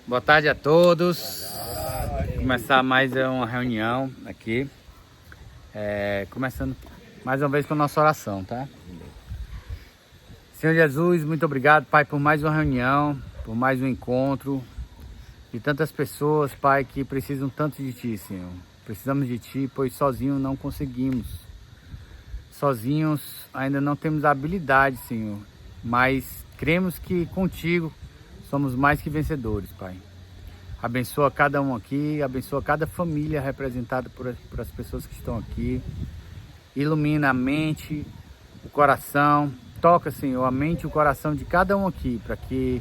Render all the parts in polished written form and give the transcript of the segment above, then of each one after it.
Boa tarde a todos. Começar mais uma reunião aqui. Começando mais uma vez com a nossa oração, tá? Senhor Jesus, muito obrigado, Pai, por mais uma reunião, por mais um encontro de tantas pessoas, Pai, que precisam tanto de Ti, Senhor. Precisamos de Ti, pois sozinhos não conseguimos. Sozinhos ainda não temos a habilidade, Senhor, mas cremos que contigo somos mais que vencedores, Pai. Abençoa cada um aqui, abençoa cada família representada por as pessoas que estão aqui. Ilumina a mente, o coração. Toca, Senhor, a mente e o coração de cada um aqui, para que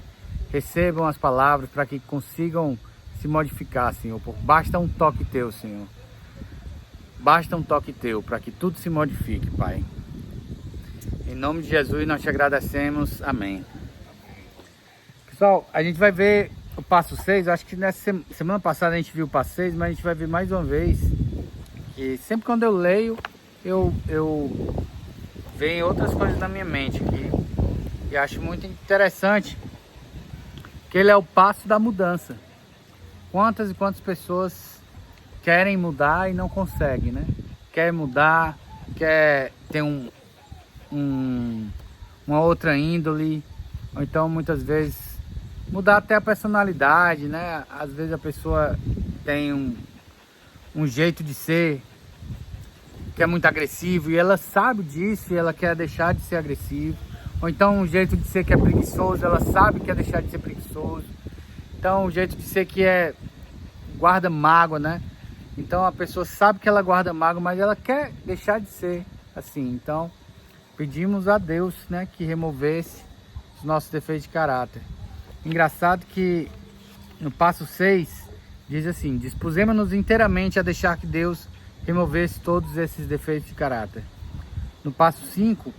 recebam as palavras, para que consigam se modificar, Senhor. Basta um toque Teu, Senhor. Basta um toque Teu, para que tudo se modifique, Pai. Em nome de Jesus, nós te agradecemos. Amém. Pessoal, a gente vai ver o passo 6. Acho que nessa semana passada a gente viu o passo 6, mas a gente vai ver mais uma vez. E sempre quando eu leio, eu vem outras coisas na minha mente aqui, e acho muito interessante que ele é o passo da mudança. Quantas e quantas pessoas querem mudar e não conseguem, né? Quer mudar, quer ter uma outra índole, ou então muitas vezes mudar até a personalidade, né? Às vezes a pessoa tem um jeito de ser que é muito agressivo e ela sabe disso e ela quer deixar de ser agressivo. Ou então um jeito de ser que é preguiçoso, ela sabe que quer deixar de ser preguiçoso. Então um jeito de ser que guarda mágoa, né? Então a pessoa sabe que ela guarda mágoa, mas ela quer deixar de ser assim. Então pedimos a Deus, né, que removesse os nossos defeitos de caráter. Engraçado que no passo 6 diz assim: dispusemos-nos inteiramente a deixar que Deus removesse todos esses defeitos de caráter. No passo 5,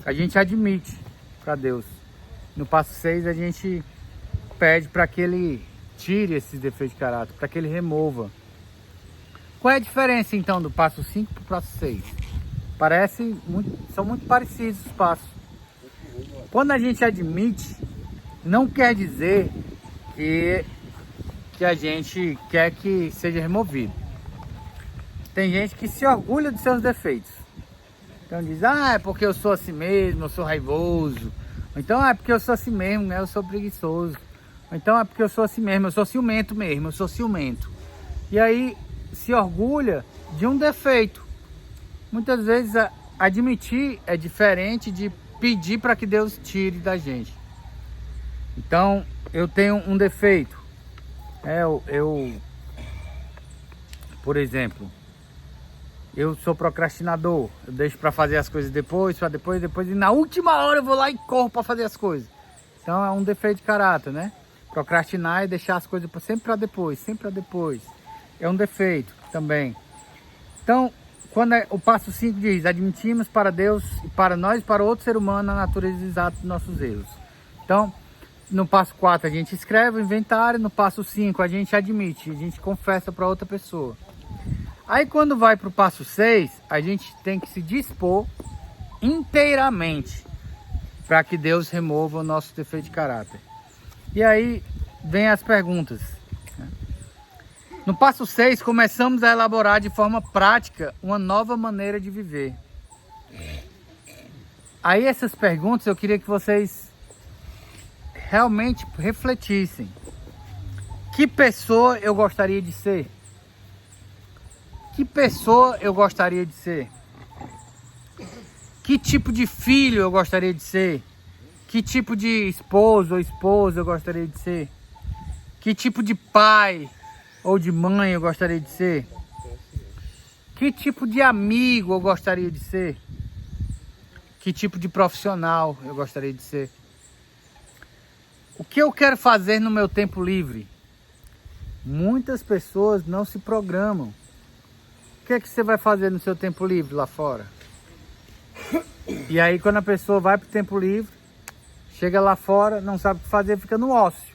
a gente admite para Deus. No passo 6, a gente pede para que Ele tire esses defeitos de caráter, para que Ele remova. Qual é a diferença então do passo 5 para o passo 6? São muito parecidos os passos. Quando a gente admite, não quer dizer que a gente quer que seja removido. Tem gente que se orgulha dos seus defeitos. Então diz, é porque eu sou assim mesmo, eu sou raivoso. Ou então é porque eu sou assim mesmo, né? Eu sou preguiçoso. Ou então é porque eu sou assim mesmo, eu sou ciumento mesmo, eu sou ciumento. E aí se orgulha de um defeito. Muitas vezes admitir é diferente de pedir para que Deus tire da gente. Então eu tenho um defeito. Por exemplo, eu sou procrastinador, eu deixo para fazer as coisas depois, e na última hora eu vou lá e corro para fazer as coisas. Então é um defeito de caráter, né? Procrastinar é deixar as coisas sempre para depois, sempre para depois. É um defeito também. Então, quando o passo 5 diz, admitimos para Deus e para nós e para outro ser humano a natureza exata dos nossos erros. Então, no passo 4 a gente escreve o inventário, no passo 5 a gente admite, a gente confessa para outra pessoa. Aí quando vai para o passo 6, a gente tem que se dispor inteiramente para que Deus remova o nosso defeito de caráter. E aí vem as perguntas. No passo 6, começamos a elaborar de forma prática uma nova maneira de viver. Aí essas perguntas eu queria que vocês realmente refletissem. Que pessoa eu gostaria de ser? Que pessoa eu gostaria de ser? Que tipo de filho eu gostaria de ser? Que tipo de esposo ou esposa eu gostaria de ser? Que tipo de pai ou de mãe eu gostaria de ser? Que tipo de amigo eu gostaria de ser? Que tipo de profissional eu gostaria de ser? O que eu quero fazer no meu tempo livre? Muitas pessoas não se programam. O que é que você vai fazer no seu tempo livre lá fora? E aí quando a pessoa vai para o tempo livre, chega lá fora, não sabe o que fazer, fica no ócio.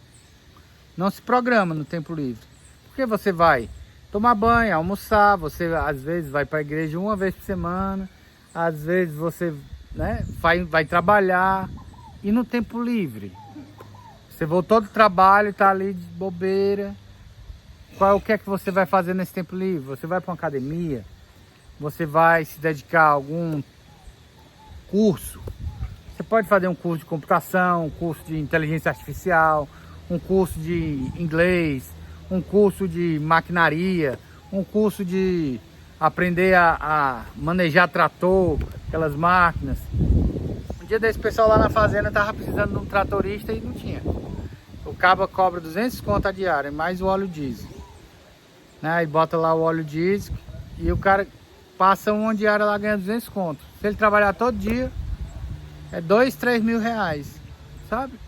Não se programa no tempo livre. Porque você vai tomar banho, almoçar, você às vezes vai para a igreja uma vez por semana, às vezes você, né, vai trabalhar. E no tempo livre, Você voltou do trabalho e tá ali de bobeira. O que é que você vai fazer nesse tempo livre? Você vai para uma academia? Você vai se dedicar a algum curso? Você pode fazer um curso de computação, um curso de inteligência artificial, um curso de inglês, um curso de maquinaria, um curso de aprender a manejar trator, aquelas máquinas. Um dia desse pessoal lá na fazenda tava precisando de um tratorista e não tinha. O cabo cobra 200 conto a diária, mais o óleo diesel, né? E bota lá o óleo diesel e o cara passa uma diária lá, ganha 200 conto. Se ele trabalhar todo dia, é 2, 3 mil reais, sabe?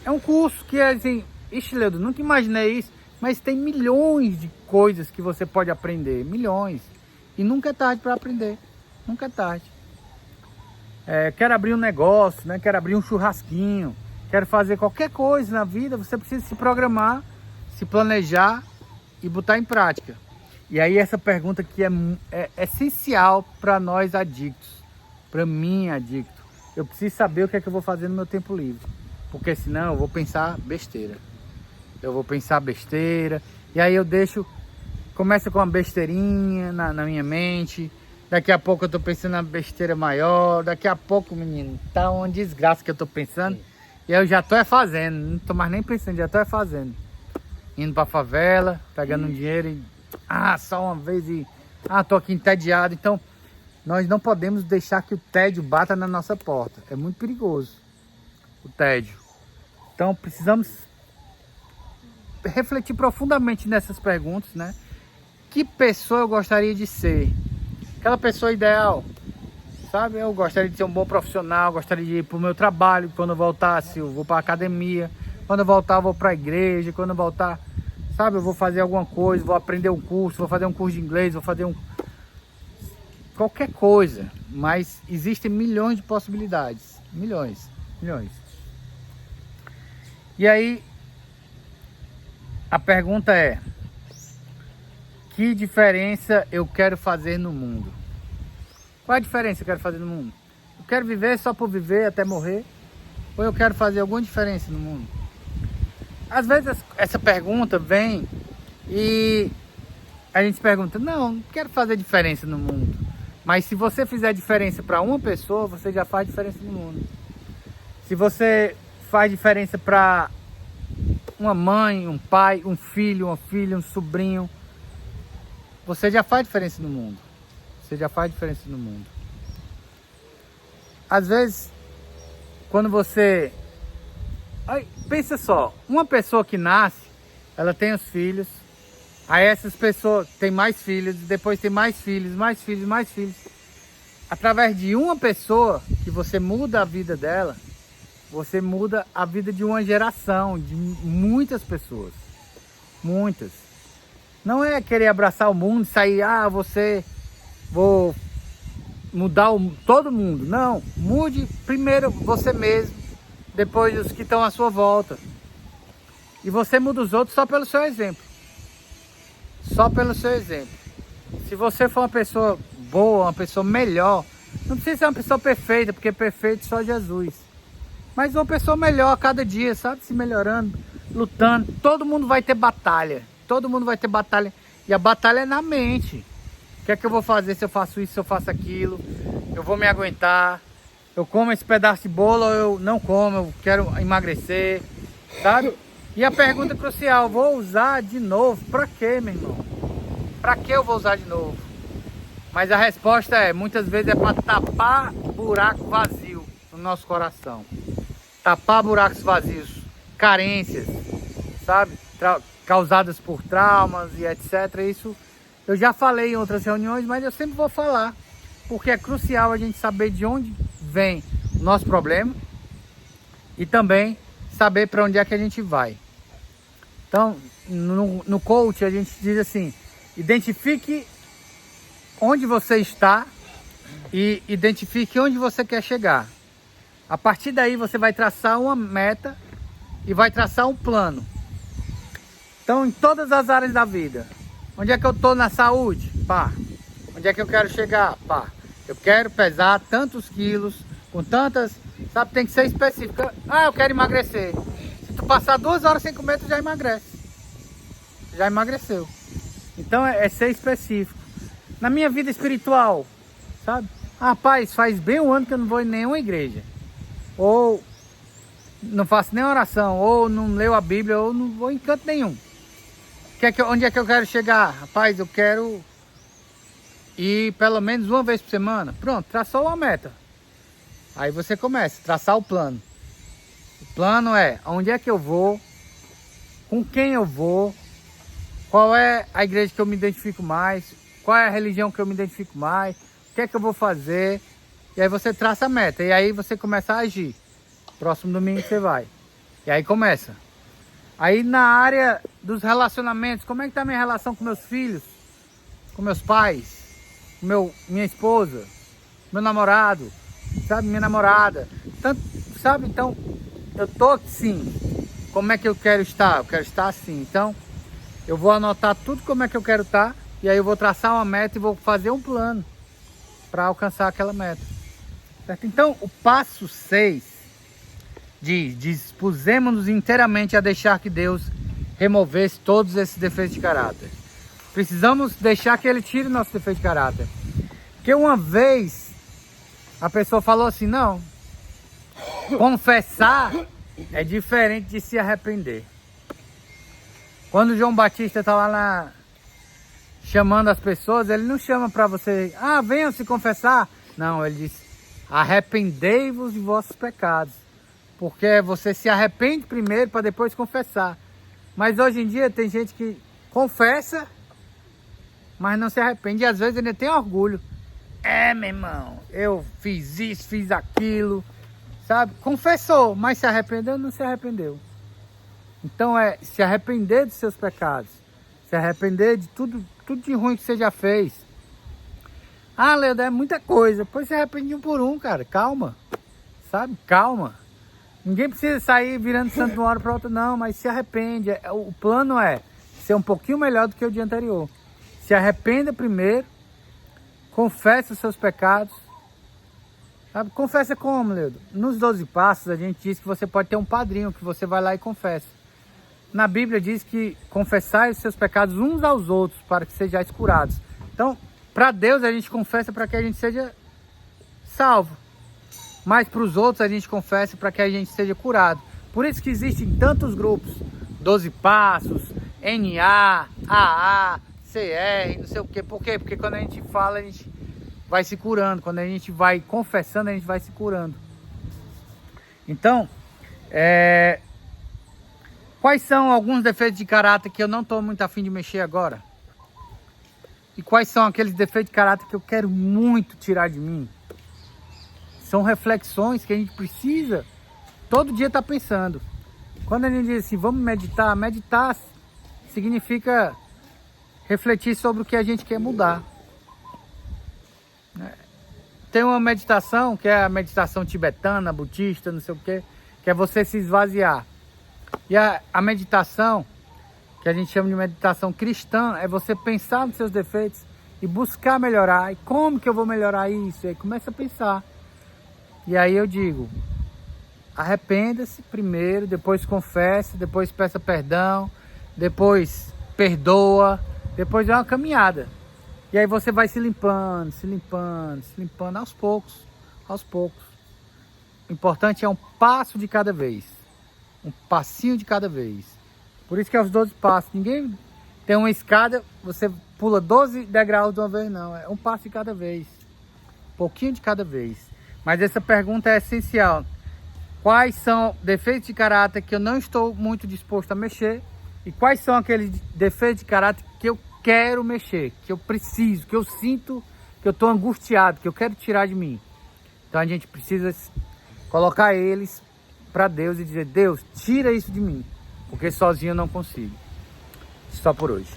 É um curso que é assim, ixi, Leudo, nunca imaginei isso, mas tem milhões de coisas que você pode aprender, milhões. E nunca é tarde para aprender, nunca é tarde. Quero abrir um negócio, né? Quero abrir um churrasquinho, quero fazer qualquer coisa na vida, você precisa se programar, se planejar e botar em prática. E aí essa pergunta que é essencial para nós adictos, para mim adicto. Eu preciso saber o que é que eu vou fazer no meu tempo livre, porque senão eu vou pensar besteira. E aí eu começa com uma besteirinha na minha mente, daqui a pouco eu tô pensando na besteira maior, daqui a pouco, menino, tá uma desgraça que eu tô pensando, e aí eu já tô fazendo, não tô mais nem pensando, já tô fazendo. Indo pra favela, pegando um dinheiro e, só uma vez e, tô aqui entediado. Então, nós não podemos deixar que o tédio bata na nossa porta, é muito perigoso, o tédio. Então, precisamos refletir profundamente nessas perguntas, né? Que pessoa eu gostaria de ser? Aquela pessoa ideal, sabe? Eu gostaria de ser um bom profissional, gostaria de ir para o meu trabalho. Quando eu voltasse, eu vou para a academia. Quando eu voltar, eu vou para a igreja. Quando eu voltar, sabe? Eu vou fazer alguma coisa, vou aprender um curso, vou fazer um curso de inglês, vou fazer qualquer coisa. Mas existem milhões de possibilidades. Milhões. E aí, a pergunta é: que diferença eu quero fazer no mundo? Qual é a diferença que eu quero fazer no mundo? Eu quero viver só por viver até morrer? Ou eu quero fazer alguma diferença no mundo? Às vezes essa pergunta vem e a gente se pergunta, não quero fazer diferença no mundo. Mas se você fizer diferença para uma pessoa, você já faz diferença no mundo. Se você faz diferença para uma mãe, um pai, um filho, uma filha, um sobrinho, você já faz diferença no mundo. Às vezes, quando você... pensa só, uma pessoa que nasce, ela tem os filhos, aí essas pessoas têm mais filhos, depois tem mais filhos. Através de uma pessoa que você muda a vida dela, você muda a vida de uma geração, de muitas pessoas. Muitas. Não é querer abraçar o mundo e sair, vou mudar todo mundo. Não, mude primeiro você mesmo, depois os que estão à sua volta. E você muda os outros só pelo seu exemplo. Se você for uma pessoa boa, uma pessoa melhor, não precisa ser uma pessoa perfeita, porque perfeito só Jesus. Mas uma pessoa melhor a cada dia, sabe? Se melhorando, lutando. Todo mundo vai ter batalha. E a batalha é na mente. O que é que eu vou fazer se eu faço isso, se eu faço aquilo? Eu vou me aguentar? Eu como esse pedaço de bolo ou eu não como? Eu quero emagrecer, sabe? E a pergunta crucial, vou usar de novo? Pra quê, meu irmão? Pra que eu vou usar de novo? Mas a resposta muitas vezes é para tapar buraco vazio no nosso coração. Tapar buracos vazios, carências, sabe? Causadas por traumas e etc. Isso eu já falei em outras reuniões, mas eu sempre vou falar. Porque é crucial a gente saber de onde vem o nosso problema e também saber para onde é que a gente vai. Então, no coach a gente diz assim, identifique onde você está e identifique onde você quer chegar. A partir daí você vai traçar uma meta e vai traçar um plano. Então, em todas as áreas da vida, onde é que eu estou na saúde? Pá. Onde é que eu quero chegar? Pá. Eu quero pesar tantos quilos, com tantas... Sabe, tem que ser específico. Eu quero emagrecer. Se tu passar 2 horas sem comer, tu já emagrece. Já emagreceu. Então é ser específico. Na minha vida espiritual, sabe? Rapaz, faz bem um ano que eu não vou em nenhuma igreja. Ou não faço nem oração, ou não leio a Bíblia, ou não vou em canto nenhum. Onde é que eu quero chegar? Rapaz, eu quero ir pelo menos uma vez por semana. Pronto, traçou uma meta. Aí você começa a traçar o plano. O plano é onde é que eu vou, com quem eu vou, qual é a igreja que eu me identifico mais, qual é a religião que eu me identifico mais, o que é que eu vou fazer. E aí você traça a meta, e aí você começa a agir. Próximo domingo você vai. E aí começa. Aí na área dos relacionamentos, como é que tá a minha relação com meus filhos, com meus pais, com minha esposa, meu namorado, sabe, minha namorada. Tanto, sabe, então, eu tô assim, como é que eu quero estar? Eu quero estar assim. Então, eu vou anotar tudo como é que eu quero estar, e aí eu vou traçar uma meta e vou fazer um plano para alcançar aquela meta. Certo? Então, o passo 6 diz: dispusemos-nos inteiramente a deixar que Deus removesse todos esses defeitos de caráter. Precisamos deixar que Ele tire nosso defeito de caráter. Porque uma vez a pessoa falou assim: não, confessar é diferente de se arrepender. Quando João Batista está lá chamando as pessoas, ele não chama para você, venham se confessar. Não, ele diz: arrependei-vos de vossos pecados. Porque você se arrepende primeiro para depois confessar. Mas hoje em dia tem gente que confessa, mas não se arrepende. E às vezes ainda tem orgulho. Meu irmão, eu fiz isso, fiz aquilo, sabe? Confessou, mas se arrependeu, não se arrependeu. Então é se arrepender dos seus pecados. Se arrepender de tudo de ruim que você já fez. Leandro, é muita coisa. Pois se arrepende um por um, cara. Calma. Sabe? Calma. Ninguém precisa sair virando santo de uma hora para outra, não. Mas se arrepende. O plano é ser um pouquinho melhor do que o dia anterior. Se arrependa primeiro. Confesse os seus pecados. Sabe? Confessa como, Leandro? Nos 12 passos a gente diz que você pode ter um padrinho que você vai lá e confessa. Na Bíblia diz que confessai os seus pecados uns aos outros para que sejais curados. Então, para Deus a gente confessa para que a gente seja salvo. Mas para os outros a gente confessa para que a gente seja curado. Por isso que existem tantos grupos. 12 passos, NA, AA, CR, não sei o quê. Por quê? Porque quando a gente fala, a gente vai se curando. Quando a gente vai confessando, a gente vai se curando. Então, quais são alguns defeitos de caráter que eu não estou muito afim de mexer agora? E quais são aqueles defeitos de caráter que eu quero muito tirar de mim? São reflexões que a gente precisa todo dia estar pensando. Quando a gente diz assim, vamos meditar, meditar significa refletir sobre o que a gente quer mudar. Tem uma meditação, que é a meditação tibetana, budista, não sei o quê, que é você se esvaziar. E a meditação, que a gente chama de meditação cristã, é você pensar nos seus defeitos e buscar melhorar. E como que eu vou melhorar isso? E aí começa a pensar. E aí eu digo, arrependa-se primeiro, depois confesse, depois peça perdão, depois perdoa, depois é uma caminhada. E aí você vai se limpando, se limpando, se limpando aos poucos, aos poucos. O importante é um passo de cada vez, um passinho de cada vez. Por isso que é os 12 passos. Ninguém tem uma escada, você pula 12 degraus de uma vez, não. É um passo de cada vez, um pouquinho de cada vez. Mas essa pergunta é essencial. Quais são defeitos de caráter que eu não estou muito disposto a mexer? E quais são aqueles defeitos de caráter que eu quero mexer, que eu preciso, que eu sinto, que eu estou angustiado, que eu quero tirar de mim? Então a gente precisa colocar eles para Deus e dizer: Deus, tira isso de mim, porque sozinho eu não consigo. Só por hoje.